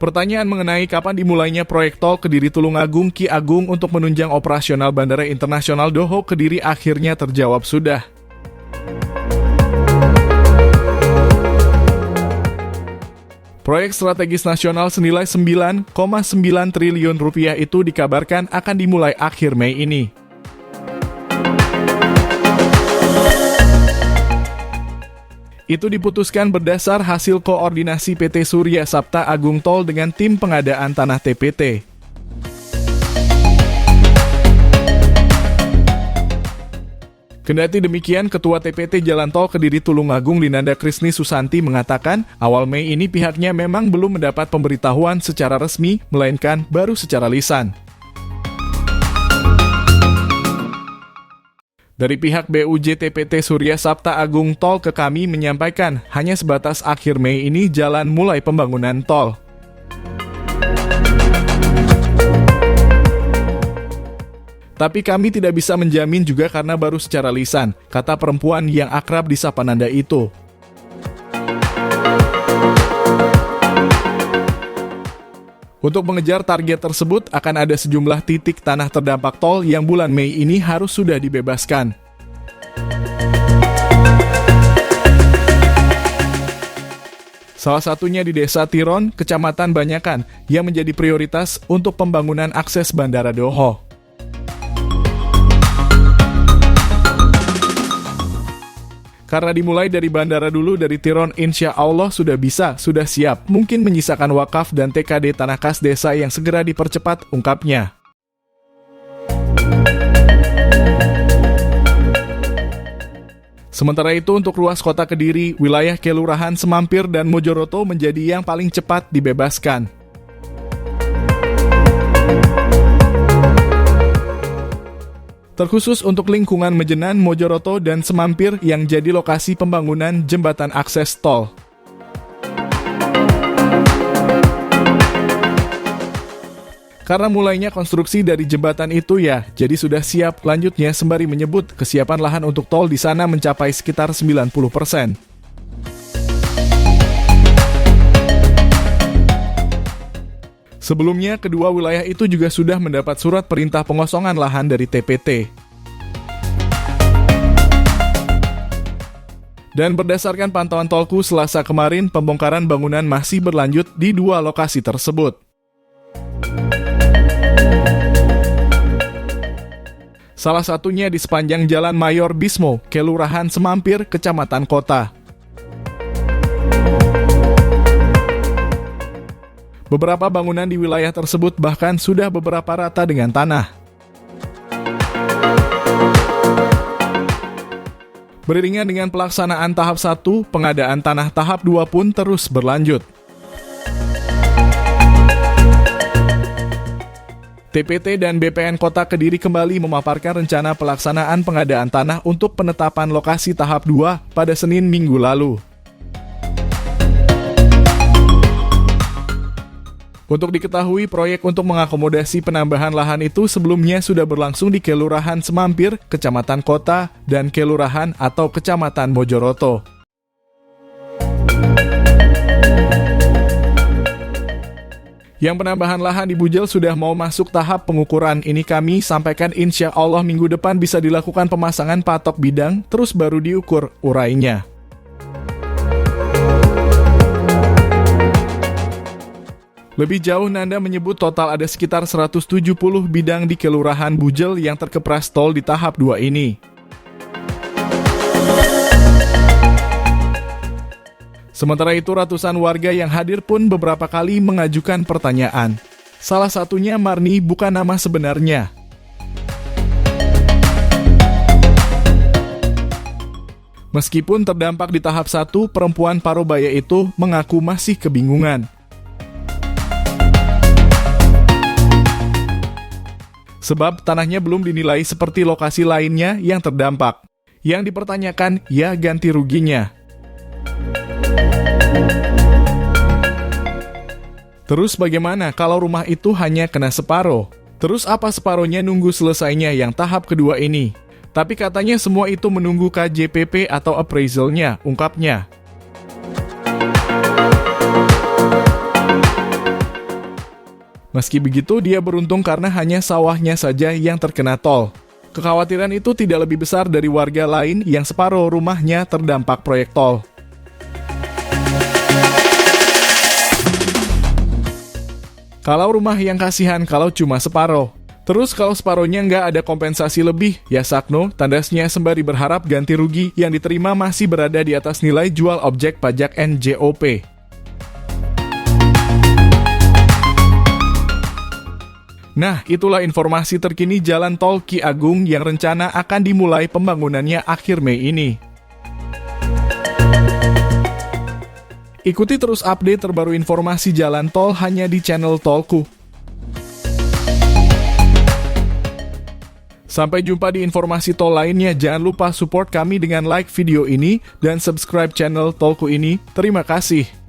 Pertanyaan mengenai kapan dimulainya proyek tol Kediri-Tulungagung Ki Agung untuk menunjang operasional Bandara Internasional Doho Kediri akhirnya terjawab sudah. Proyek strategis nasional senilai 9,9 triliun rupiah itu dikabarkan akan dimulai akhir Mei ini. Itu diputuskan berdasar hasil koordinasi PT Surya Sapta Agung Tol dengan tim pengadaan tanah TPT. Kendati demikian, Ketua TPT Jalan Tol Kediri-Tulungagung Linanda Krisni Susanti mengatakan, awal Mei ini pihaknya memang belum mendapat pemberitahuan secara resmi, melainkan baru secara lisan. Dari pihak BUJ TPT Surya Sapta Agung Tol ke kami menyampaikan, hanya sebatas akhir Mei ini jalan mulai pembangunan tol. Tapi kami tidak bisa menjamin juga karena baru secara lisan, kata perempuan yang akrab disapa Nanda itu. Untuk mengejar target tersebut, akan ada sejumlah titik tanah terdampak tol yang bulan Mei ini harus sudah dibebaskan. Salah satunya di Desa Tiron, Kecamatan Banyakan, yang menjadi prioritas untuk pembangunan akses Bandara Doho. Karena dimulai dari bandara dulu, dari Tiron insya Allah sudah siap. Mungkin menyisakan wakaf dan TKD tanah kas desa yang segera dipercepat, ungkapnya. Sementara itu untuk ruas kota Kediri, wilayah Kelurahan Semampir dan Mojoroto menjadi yang paling cepat dibebaskan. Terkhusus untuk lingkungan Mejenan, Mojoroto, dan Semampir yang jadi lokasi pembangunan jembatan akses tol. Karena mulainya konstruksi dari jembatan itu jadi sudah siap. Lanjutnya sembari menyebut kesiapan lahan untuk tol di sana mencapai sekitar 90%. Sebelumnya, kedua wilayah itu juga sudah mendapat surat perintah pengosongan lahan dari TPT. Dan berdasarkan pantauan Tolku Selasa kemarin, pembongkaran bangunan masih berlanjut di dua lokasi tersebut. Salah satunya di sepanjang Jalan Mayor Bismo, Kelurahan Semampir, Kecamatan Kota. Beberapa bangunan di wilayah tersebut bahkan sudah beberapa rata dengan tanah. Beriringan dengan pelaksanaan tahap 1, pengadaan tanah tahap 2 pun terus berlanjut. TPT dan BPN Kota Kediri kembali memaparkan rencana pelaksanaan pengadaan tanah untuk penetapan lokasi tahap 2 pada Senin minggu lalu. Untuk diketahui, proyek untuk mengakomodasi penambahan lahan itu sebelumnya sudah berlangsung di Kelurahan Semampir, Kecamatan Kota, dan Kelurahan atau Kecamatan Mojoroto. Yang penambahan lahan di Bujel sudah mau masuk tahap pengukuran. Ini kami sampaikan insya Allah minggu depan bisa dilakukan pemasangan patok bidang, terus baru diukur, urainya. Lebih jauh, Nanda menyebut total ada sekitar 170 bidang di Kelurahan Bujel yang terkepras tol di tahap 2 ini. Sementara itu, ratusan warga yang hadir pun beberapa kali mengajukan pertanyaan. Salah satunya Marni, bukan nama sebenarnya. Meskipun terdampak di tahap 1, perempuan Parubaya itu mengaku masih kebingungan. Sebab tanahnya belum dinilai seperti lokasi lainnya yang terdampak. Yang dipertanyakan, ganti ruginya. Terus bagaimana kalau rumah itu hanya kena separuh? Terus apa separuhnya nunggu selesainya yang tahap kedua ini? Tapi katanya semua itu menunggu KJPP atau appraisalnya, ungkapnya. Meski begitu, dia beruntung karena hanya sawahnya saja yang terkena tol. Kekhawatiran itu tidak lebih besar dari warga lain yang separuh rumahnya terdampak proyek tol. Kalau rumah yang kasihan kalau cuma separuh. Terus kalau separuhnya nggak ada kompensasi lebih, ya sakno, tandasnya sembari berharap ganti rugi yang diterima masih berada di atas nilai jual objek pajak NJOP. Nah, itulah informasi terkini Jalan Tol Ki Agung yang rencana akan dimulai pembangunannya akhir Mei ini. Ikuti terus update terbaru informasi jalan tol hanya di channel Tolku. Sampai jumpa di informasi tol lainnya. Jangan lupa support kami dengan like video ini dan subscribe channel Tolku ini. Terima kasih.